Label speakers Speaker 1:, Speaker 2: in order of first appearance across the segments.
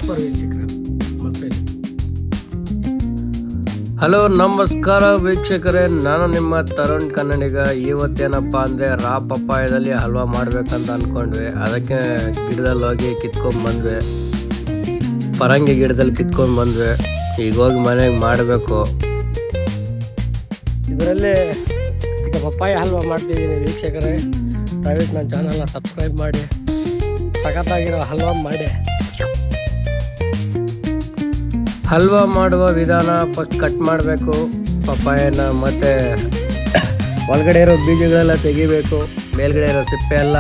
Speaker 1: Super ವೀಕ್ಷಕರೇ, ಮಸ್ತ್ ಇದೆ.
Speaker 2: ಹಲೋ ನಮಸ್ಕಾರ ವೀಕ್ಷಕರೇ, ನಾನು ನಿಮ್ಮ ತರುಣ್ ಕನ್ನಡಿಗ. ಇವತ್ತೇನಪ್ಪ ಅಂದರೆ ರಾ ಪಪ್ಪಾಯದಲ್ಲಿ ಹಲ್ವಾ ಮಾಡಬೇಕಂತ ಅಂದ್ಕೊಂಡ್ವಿ. ಅದಕ್ಕೆ ಗಿಡದಲ್ಲಿ ಹೋಗಿ ಕಿತ್ಕೊಂಡು ಬಂದ್ವಿ. ಪರಂಗಿ ಗಿಡದಲ್ಲಿ ಕಿತ್ಕೊಂಡು ಬಂದ್ವಿ. ಈಗ ಹೋಗಿ ಮನೆಗೆ ಮಾಡಬೇಕು.
Speaker 1: ಇದರಲ್ಲಿ ಈಗ ಪಪ್ಪಾಯ ಹಲ್ವಾ ಮಾಡ್ತಿದ್ದೀನಿ ವೀಕ್ಷಕರೇ. ದಯವಿಟ್ಟು ನನ್ನ ಚಾನಲ್ನ ಸಬ್ಸ್ಕ್ರೈಬ್ ಮಾಡಿ, ಸಖತ್ತಾಗಿರೋ ಹಲ್ವಾ ಮಾಡಿ.
Speaker 2: ಹಲ್ವಾ ಮಾಡುವ ವಿಧಾನ: ಫಸ್ಟ್ ಕಟ್ ಮಾಡಬೇಕು ಪಪ್ಪಾಯನ, ಮತ್ತು ಒಳಗಡೆ ಇರೋ ಬೀಜಗಳೆಲ್ಲ ತೆಗಿಬೇಕು, ಮೇಲ್ಗಡೆ ಇರೋ ಸಿಪ್ಪೆ ಎಲ್ಲ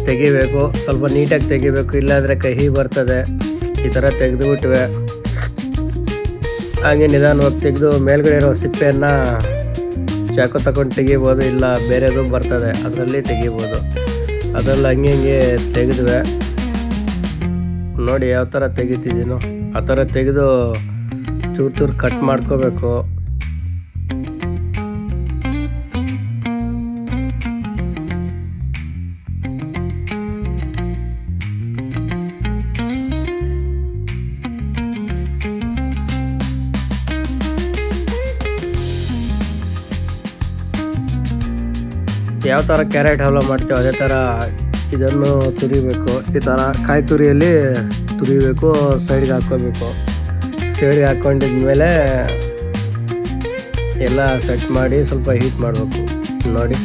Speaker 2: ತೆಗಿಬೇಕು. ಸ್ವಲ್ಪ ನೀಟಾಗಿ ತೆಗಿಬೇಕು, ಇಲ್ಲಾಂದರೆ ಕಹಿ ಬರ್ತದೆ. ಈ ಥರ ತೆಗೆದುಬಿಟ್ವೆ. ಹಾಗೆ ನಿಧಾನವಾಗಿ ತೆಗೆದು ಮೇಲ್ಗಡೆ ಇರೋ ಸಿಪ್ಪೆಯನ್ನು ಚಾಕು ತಗೊಂಡು ತೆಗಿಬೋದು, ಇಲ್ಲ ಬೇರೆದು ಬರ್ತದೆ ಅದರಲ್ಲಿ ತೆಗಿಬೋದು. ಅದರಲ್ಲಿ ಹಂಗೆ ತೆಗೆದ್ವಿ. ನೋಡಿ ಯಾವ ಥರ ತೆಗಿತಿದ್ದೀನೋ ಆ ಥರ ತೆಗೆದು ಚೂರು ಚೂರು ಕಟ್ ಮಾಡ್ಕೋಬೇಕು. ಯಾವ ಥರ ಕ್ಯಾರೆಟ್ ಹಲ್ವಾ ಮಾಡ್ತೀವಿ ಅದೇ ಥರ ಇದನ್ನು ತುರಿಬೇಕು. ಈ ಥರ ಕಾಯಿ ತುರಿಯಲ್ಲಿ ತುರಿಬೇಕು, ಸೈಡ್ಗೆ ಹಾಕ್ಕೋಬೇಕು. ಸೈಡ್ಗೆ ಹಾಕ್ಕೊಂಡಿದ್ಮೇಲೆ ಎಲ್ಲ ಸೆಟ್ ಮಾಡಿ ಸ್ವಲ್ಪ ಹೀಟ್ ಮಾಡಬೇಕು. ನೋಡಿ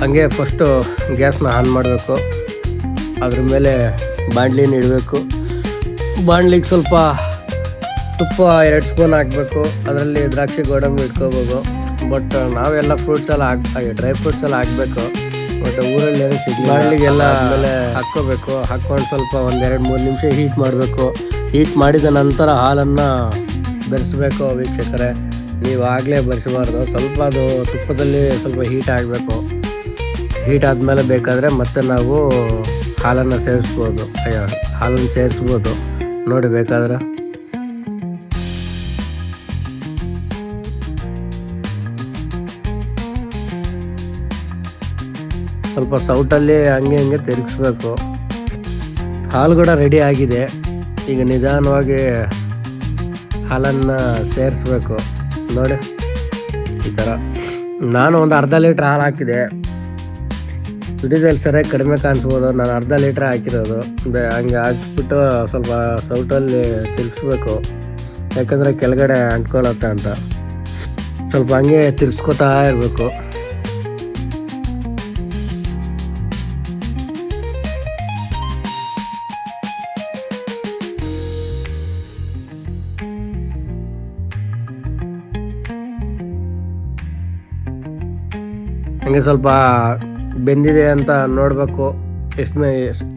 Speaker 2: ಹಂಗೆ ಫಸ್ಟು ಗ್ಯಾಸ್ನ ಆನ್ ಮಾಡಬೇಕು. ಅದ್ರ ಮೇಲೆ ಬಾಣಲಿನ ಇಡಬೇಕು. ಬಾಣಲಿಗೆ ಸ್ವಲ್ಪ ತುಪ್ಪ 2 ಸ್ಪೂನ್ ಹಾಕಬೇಕು. ಅದರಲ್ಲಿ ದ್ರಾಕ್ಷಿ ಗೋಡಂಬಿ ಇಟ್ಕೋಬೇಕು. ಬಟ್ ನಾವೆಲ್ಲ ಫ್ರೂಟ್ಸ್ ಎಲ್ಲ ಡ್ರೈ ಫ್ರೂಟ್ಸ್ ಎಲ್ಲ ಹಾಕಬೇಕು. ಬಟ್ ಊರಲ್ಲಿ ಏನು ಸಿಗಲಿಲ್ಲ. ಬಾಣಲಿಗೆಲ್ಲ ಆಮೇಲೆ ಹಾಕ್ಕೋಬೇಕು. ಹಾಕ್ಕೊಂಡು ಸ್ವಲ್ಪ 1-2-3 ನಿಮಿಷ ಹೀಟ್ ಮಾಡಬೇಕು. ಹೀಟ್ ಮಾಡಿದ ನಂತರ ಹಾಲನ್ನು ಬೆರೆಸ್ಬೇಕು ವೀಕ್ಷಕರೇ. ನೀವು ಆಗಲೇ ಬೆರೆಸಬಾರ್ದು, ಸ್ವಲ್ಪ ಅದು ತುಪ್ಪದಲ್ಲಿ ಸ್ವಲ್ಪ ಹೀಟ್ ಆಗಬೇಕು. ಹೀಟ್ ಆದಮೇಲೆ ಬೇಕಾದರೆ ಮತ್ತೆ ನಾವು ಹಾಲನ್ನು ಸೇರಿಸ್ಬೋದು. ನೋಡಿ ಬೇಕಾದ್ರೆ ಸ್ವಲ್ಪ ಸೌಟಲ್ಲಿ ಹಂಗೆ ತಿರುಗಿಸ್ಬೇಕು. ಹಾಲು ಕೂಡ ರೆಡಿ ಆಗಿದೆ. ಈಗ ನಿಧಾನವಾಗಿ ಹಾಲನ್ನು ಸೇರಿಸ್ಬೇಕು. ನೋಡಿ ಈ ಥರ. ನಾನು ಒಂದು ಅರ್ಧ ಲೀಟ್ರ್ ಹಾಲು ಹಾಕಿದೆ. ವಿಡಿಯೋದಲ್ಲಿ ಸರಿಯಾಗಿ ಕಡಿಮೆ ಕಾಣಿಸ್ಬೋದು. ನಾನು ಅರ್ಧ ಲೀಟ್ರ್ ಹಾಕಿರೋದು. ಹಂಗೆ ಹಾಕ್ಬಿಟ್ಟು ಸ್ವಲ್ಪ ಸೌಟಲ್ಲಿ ತಿರುಗಿಸ್ಬೇಕು, ಯಾಕಂದರೆ ಕೆಳಗಡೆ ಅಂಟ್ಕೊಳ್ಳುತ್ತೆ ಅಂತ. ಸ್ವಲ್ಪ ಹಂಗೆ ತಿರ್ಸ್ಕೊತಾ ಇರಬೇಕು. ಹಂಗೆ ಸ್ವಲ್ಪ ಬೆಂದಿದೆ ಅಂತ ನೋಡಬೇಕು,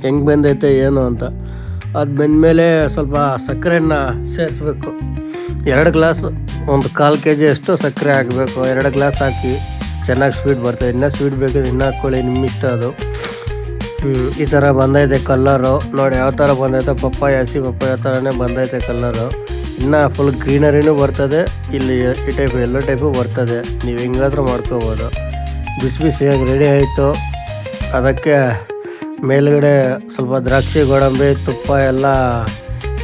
Speaker 2: ಹೆಂಗೆ ಬೆಂದೈತೆ ಏನು ಅಂತ. ಅದು ಬೆಂದಮೇಲೆ ಸ್ವಲ್ಪ ಸಕ್ಕರೆಯನ್ನು ಸೇರಿಸ್ಬೇಕು. 2 ಗ್ಲಾಸ್ 1/4 kg ಅಷ್ಟು ಸಕ್ಕರೆ ಹಾಕಬೇಕು. 2 ಗ್ಲಾಸ್ ಹಾಕಿ ಚೆನ್ನಾಗಿ ಸ್ವೀಟ್ ಬರ್ತದೆ. ಇನ್ನೂ ಸ್ವೀಟ್ ಬೇಕು ಇನ್ನೂ ಹಾಕ್ಕೊಳ್ಳಿ, ನಿಮ್ಮಿಷ್ಟ ಅದು. ಈ ಥರ ಬಂದೈತೆ ಕಲ್ಲರು. ನೋಡಿ ಯಾವ ಥರ ಬಂದೈತೆ. ಹಸಿ ಪಪ್ಪಾಯ ಥರನೇ ಬಂದೈತೆ ಕಲ್ಲರು. ಇನ್ನು ಫುಲ್ ಗ್ರೀನರಿನೂ ಬರ್ತದೆ. ಇಲ್ಲಿ ಈ ಟೈಪ್ ಎಲ್ಲೋ ಟೈಪು ಬರ್ತದೆ. ನೀವು ಹೆಂಗಾದ್ರೂ ಮಾಡ್ಕೋಬೋದು. ಬಿಸಿಯಾಗಿ ರೆಡಿ ಆಯಿತು. ಅದಕ್ಕೆ ಮೇಲುಗಡೆ ಸ್ವಲ್ಪ ದ್ರಾಕ್ಷಿ ಗೋಡಂಬಿ ತುಪ್ಪ ಎಲ್ಲ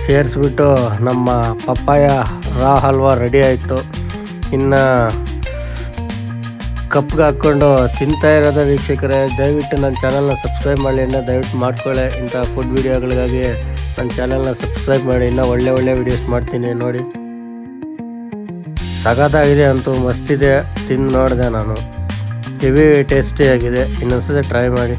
Speaker 2: ಸೇರಿಸ್ಬಿಟ್ಟು ನಮ್ಮ ಪಪ್ಪಾಯ ರಾ ಹಲ್ವಾ ರೆಡಿ ಆಯಿತು. ಇನ್ನು ಕಪ್ಗೆ ಹಾಕ್ಕೊಂಡು ತಿಂತಾ ಇರೋದ ವೀಕ್ಷಕರೇ. ದಯವಿಟ್ಟು ನನ್ನ ಚಾನಲ್ನ ಸಬ್ಸ್ಕ್ರೈಬ್ ಮಾಡಿ, ದಯವಿಟ್ಟು ಮಾಡ್ಕೊಳ್ಳಿ. ಇಂಥ ಫುಡ್ ವೀಡಿಯೋಗಳಿಗಾಗಿ ನನ್ನ ಚಾನಲ್ನ ಸಬ್ಸ್ಕ್ರೈಬ್ ಮಾಡಿ. ಇನ್ನೂ ಒಳ್ಳೆ ವೀಡಿಯೋಸ್ ಮಾಡ್ತೀನಿ. ನೋಡಿ ಸಖತ್ತಾಗಿದೆ, ಅಂತೂ ಮಸ್ತಿದೆ. ತಿಂದು ನೋಡಿದೆ ನಾನು. ಹೆವಿ ಟೇಸ್ಟಿಯಾಗಿದೆ. ಇನ್ನೊಂದ್ಸತಿ ಟ್ರೈ ಮಾಡಿ.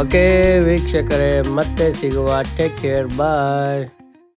Speaker 2: ಓಕೆ ವೀಕ್ಷಕರೇ, ಮತ್ತೆ ಸಿಗುವ. ಟೇಕ್ ಕೇರ್, ಬಾಯ್.